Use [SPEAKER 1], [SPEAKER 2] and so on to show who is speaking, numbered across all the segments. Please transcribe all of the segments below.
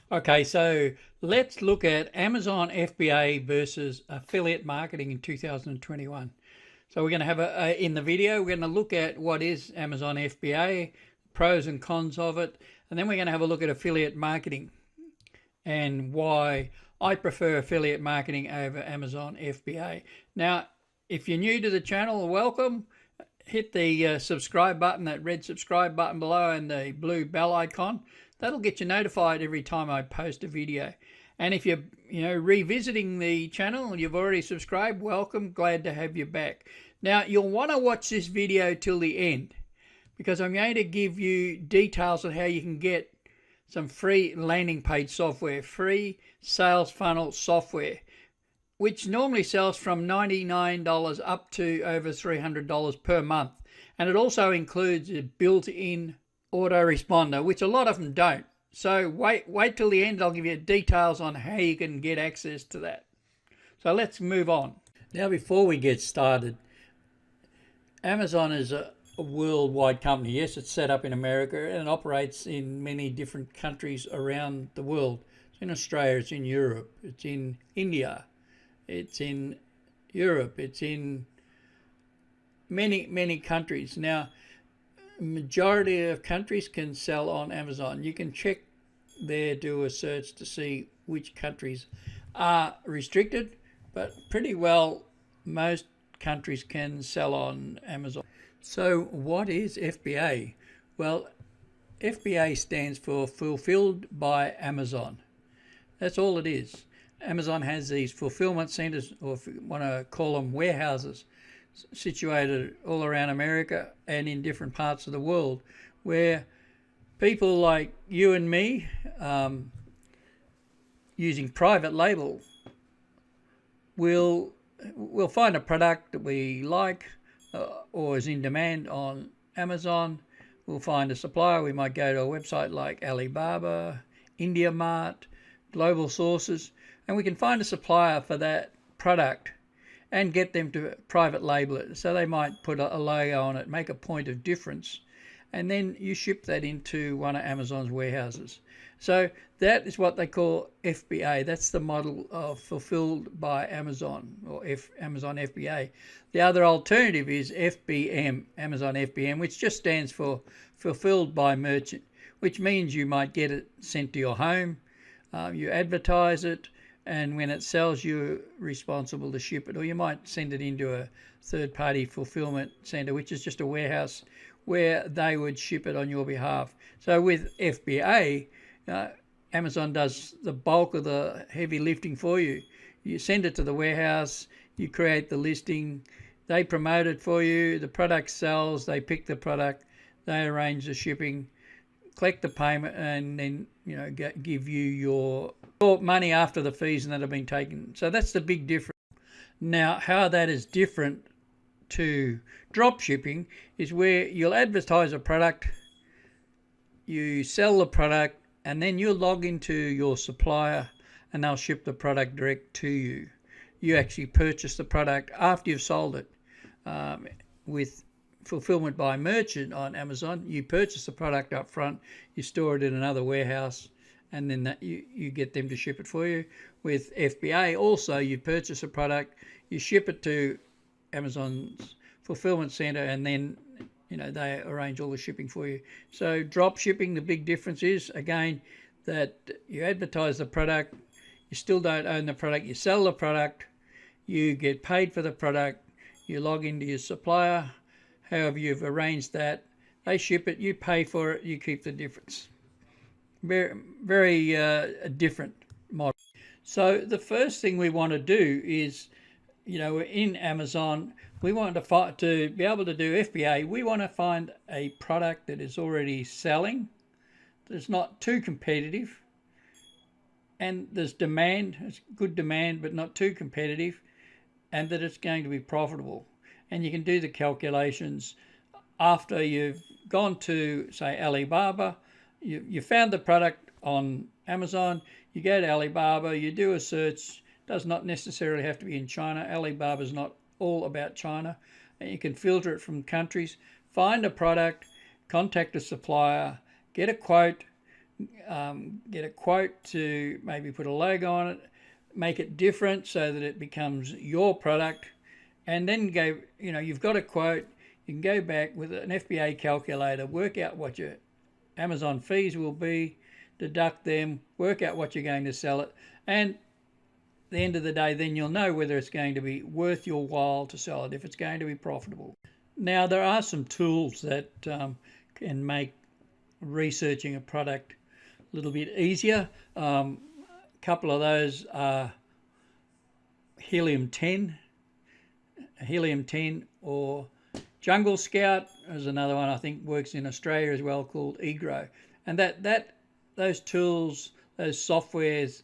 [SPEAKER 1] Okay, so let's look at Amazon FBA versus affiliate marketing in 2021. So we're going to have in the video, we're going to look at what is Amazon FBA, pros and cons of it, and then we're going to have a look at affiliate marketing and why I prefer affiliate marketing over Amazon FBA. Now, if you're new to the channel, welcome. Hit the subscribe button, that red subscribe button below, and the blue bell icon. That'll get you notified every time I post a video. And if you're revisiting the channel, you've already subscribed, welcome, glad to have you back. Now, you'll want to watch this video till the end, because I'm going to give you details on how you can get some free landing page software, free sales funnel software, which normally sells from $99 up to over $300 per month. And it also includes a built-in autoresponder, which a lot of them don't. So wait till the end. I'll give you details on how you can get access to that. So let's move on. Now, before we get started, Amazon is a worldwide company. Yes, it's set up in America and operates in many different countries around the world. It's in Australia, it's in Europe, it's in India, it's in Europe, it's in many countries. Now, majority of countries can sell on Amazon. You can check there, do a search to see which countries are restricted, but pretty well most countries can sell on Amazon. So what is FBA? Well, FBA stands for Fulfilled by Amazon. That's all it is. Amazon has these fulfillment centers, or if you want to call them warehouses, situated all around America and in different parts of the world, where people like you and me, using private label, will find a product that we like or is in demand on Amazon. We'll find a supplier. We might go to a website like Alibaba, India Mart, Global Sources, and we can find a supplier for that product and get them to private label it. So they might put a logo on it, make a point of difference, and then you ship that into one of Amazon's warehouses. So that is what they call FBA. That's the model of Fulfilled by Amazon, or Amazon FBA. The other alternative is FBM, Amazon FBM, which just stands for Fulfilled by Merchant, which means you might get it sent to your home, you advertise it, and when it sells, you're responsible to ship it. Or you might send it into a third-party fulfillment center, which is just a warehouse where they would ship it on your behalf. So with FBA, Amazon does the bulk of the heavy lifting for you. You send it to the warehouse, you create the listing, they promote it for you, the product sells, they pick the product, they arrange the shipping, collect the payment, and then give you your money after the fees that have been taken. So that's the big difference. Now, how that is different to drop shipping is where you'll advertise a product, you sell the product, and then you log into your supplier and they'll ship the product direct to you. You actually purchase the product after you've sold it. With Fulfillment by Merchant on Amazon, you purchase the product up front, you store it in another warehouse, and then you get them to ship it for you. With FBA also, you purchase a product, you ship it to Amazon's fulfillment center, and then they arrange all the shipping for you. So drop shipping, the big difference is, again, that you advertise the product, you still don't own the product, you sell the product, you get paid for the product, you log into your supplier, however you've arranged that, they ship it, you pay for it, you keep the difference. Very different model. So the first thing we want to do is, in Amazon, we want to be able to do FBA. We want to find a product that is already selling, that's not too competitive, and there's demand, it's good demand, but not too competitive, and that it's going to be profitable. And you can do the calculations after you've gone to, say, Alibaba. You found the product on Amazon, you go to Alibaba, you do a search. Does not necessarily have to be in China. Alibaba is not all about China. And you can filter it from countries. Find a product, contact a supplier, get a quote, get a quote to maybe put a logo on it, make it different so that it becomes your product, and then go, you've got a quote, you can go back with an FBA calculator, work out what your Amazon fees will be, deduct them, work out what you're going to sell it, and at the end of the day, then you'll know whether it's going to be worth your while to sell it, if it's going to be profitable. Now, there are some tools that can make researching a product a little bit easier. A couple of those are Helium 10 or Jungle Scout. There's another one I think works in Australia as well called eGrow. And those tools, those softwares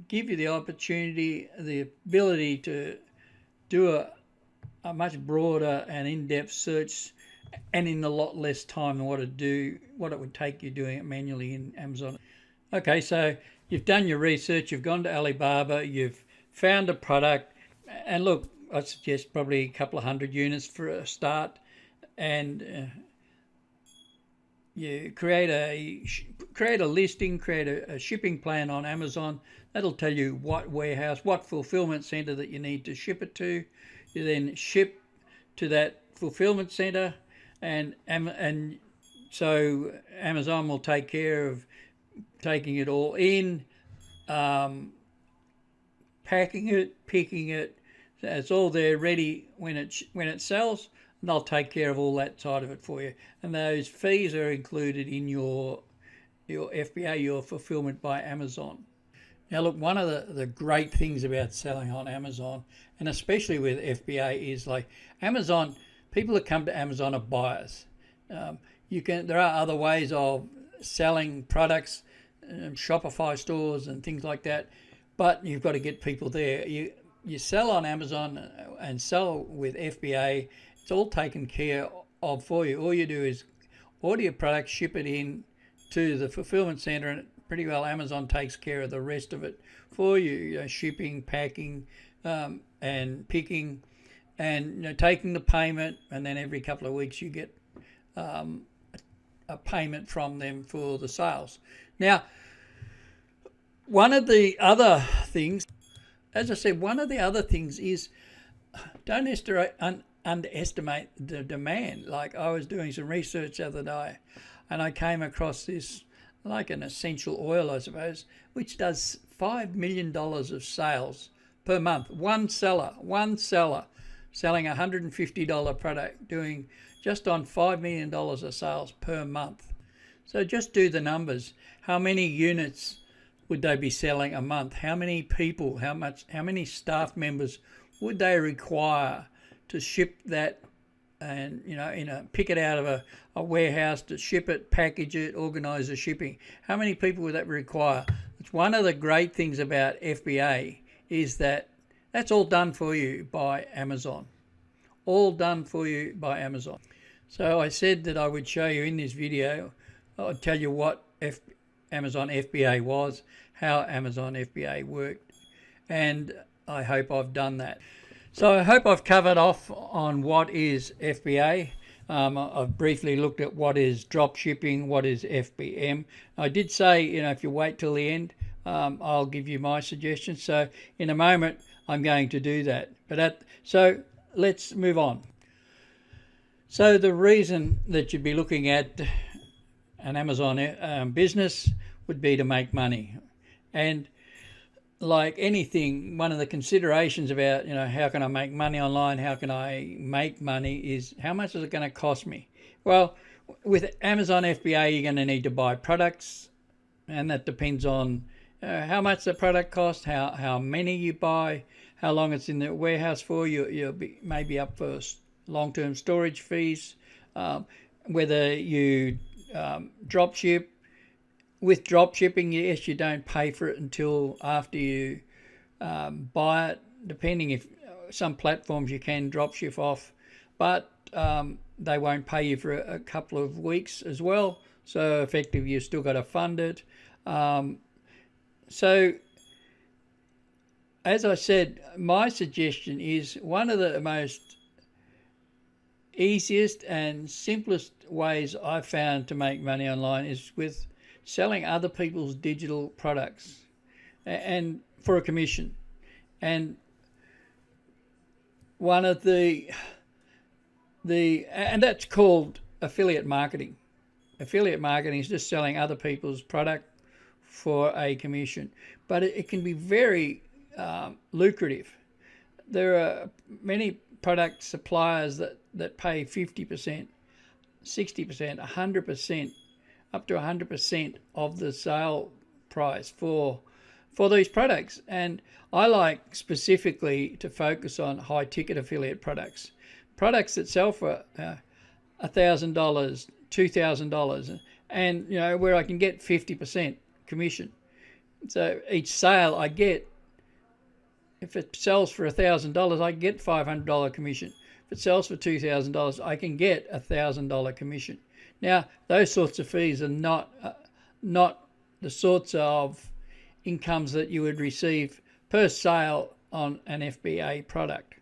[SPEAKER 1] give you the opportunity, the ability to do a much broader and in-depth search, and in a lot less time than what it would take you doing it manually in Amazon. Okay, so you've done your research, you've gone to Alibaba, you've found a product, and look, I suggest probably a couple of 100 units for a start, and you create a listing, create a shipping plan on Amazon. That'll tell you what warehouse, what fulfillment center that you need to ship it to. You then ship to that fulfillment center, and so Amazon will take care of taking it all in, packing it, picking it. So it's all there ready when it sells, and they'll take care of all that side of it for you. And those fees are included in your FBA, your fulfillment by Amazon. Now look, one of the great things about selling on Amazon, and especially with FBA, is like Amazon, people that come to Amazon are buyers. There are other ways of selling products, Shopify stores and things like that, but you've got to get people there. You sell on Amazon and sell with FBA, it's all taken care of for you. All you do is order your product, ship it in to the fulfillment center, and pretty well Amazon takes care of the rest of it for you, shipping, packing, and picking, and taking the payment, and then every couple of weeks you get a payment from them for the sales. Now, one of the other things, as I said, is don't underestimate the demand. Like, I was doing some research the other day, and I came across this, like an essential oil, I suppose, which does $5 million of sales per month. One seller selling a $150 product, doing just on $5 million of sales per month. So just do the numbers. How many units would they be selling a month? How many people, how many staff members would they require to ship that, and pick it out of a warehouse, to ship it, package it, organize the shipping? How many people would that require? It's one of the great things about FBA is that that's all done for you by Amazon. All done for you by Amazon. So I said that I would show you in this video, I'd tell you what Amazon FBA was, how Amazon FBA worked, and I hope I've done that. So I hope I've covered off on what is FBA. I've briefly looked at what is drop shipping, what is FBM. I did say, if you wait till the end, I'll give you my suggestions. So in a moment, I'm going to do that. So let's move on. So the reason that you'd be looking at an Amazon business would be to make money. And like anything, one of the considerations about, how can I make money online, how can I make money, is how much is it going to cost me? Well, with Amazon FBA, you're going to need to buy products, and that depends on how much the product costs, how many you buy, how long it's in the warehouse for. You'll be maybe up for long-term storage fees, whether you drop ship. With drop shipping, yes, you don't pay for it until after you buy it, depending. If some platforms you can drop ship off, but they won't pay you for a couple of weeks as well. So effectively, you've still got to fund it. So as I said, my suggestion is one of the most easiest and simplest ways I've found to make money online is with selling other people's digital products and for a commission. And one of the and that's called affiliate marketing. Affiliate marketing is just selling other people's product for a commission, but it can be very lucrative. There are many product suppliers that pay 50%, 60%, 100%, up to 100% of the sale price for these products. And I like specifically to focus on high ticket affiliate products that sell for $1,000, $2,000, and where I can get 50% commission. So each sale I get, if it sells for $1,000, I get $500 commission. If it sells for $2,000, I can get $1,000 commission. Now, those sorts of fees are not the sorts of incomes that you would receive per sale on an FBA product.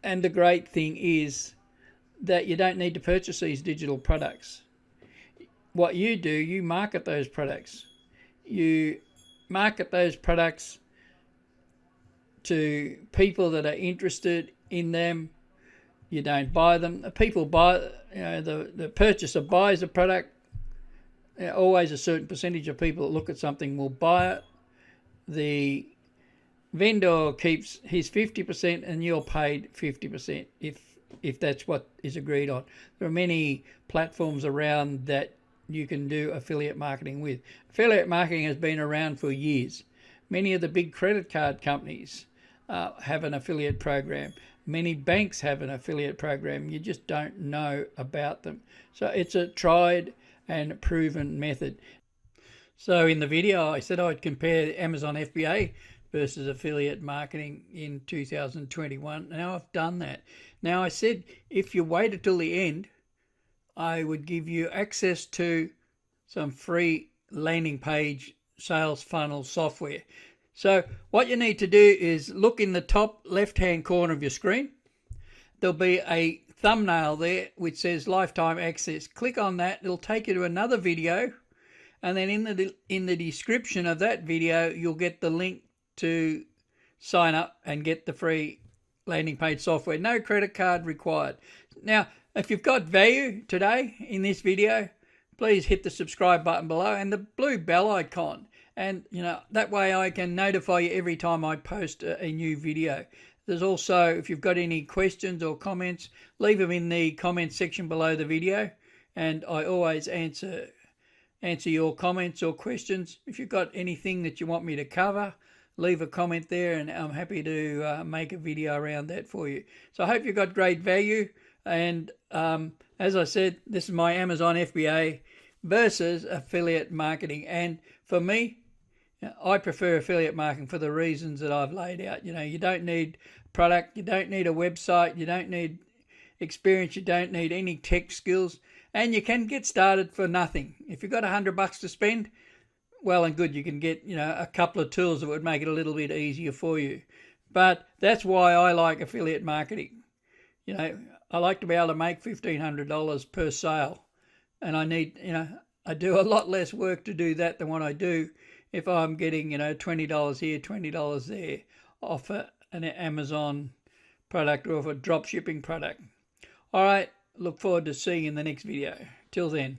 [SPEAKER 1] And the great thing is that you don't need to purchase these digital products. What you do, you market those products. You market those products to people that are interested in them. You don't buy them. People buy, the purchaser buys a product. Always a certain percentage of people that look at something will buy it. The vendor keeps his 50% and you're paid 50% if that's what is agreed on. There are many platforms around that you can do affiliate marketing with. Affiliate marketing has been around for years. Many of the big credit card companies have an affiliate program. Many banks have an affiliate program. You just don't know about them. So it's a tried and proven method. So in the video, I said I'd compare Amazon FBA versus affiliate marketing in 2021. Now I've done that. Now I said if you waited till the end, I would give you access to some free landing page sales funnel software. So what you need to do is look in the top left-hand corner of your screen. There'll be a thumbnail there which says lifetime access. Click on that. It'll take you to another video, and then in the description of that video you'll get the link to sign up and get the free landing page software. No credit card required. Now, if you've got value today in this video, please hit the subscribe button below and the blue bell icon. And that way I can notify you every time I post a new video. There's also, if you've got any questions or comments, leave them in the comment section below the video, and I always answer your comments or questions. If you've got anything that you want me to cover, leave a comment there and I'm happy to make a video around that for you. So I hope you got great value, and as I said, this is my Amazon FBA versus affiliate marketing. And for me, I prefer affiliate marketing for the reasons that I've laid out. You don't need product, you don't need a website, you don't need experience, you don't need any tech skills, and you can get started for nothing. If you've got $100 to spend, well and good, you can get a couple of tools that would make it a little bit easier for you. But that's why I like affiliate marketing. I like to be able to make $1,500 per sale, and I do a lot less work to do that than what I do if I'm getting $20 here, $20 there off an Amazon product or off a drop shipping product. All right, look forward to seeing you in the next video. Till then.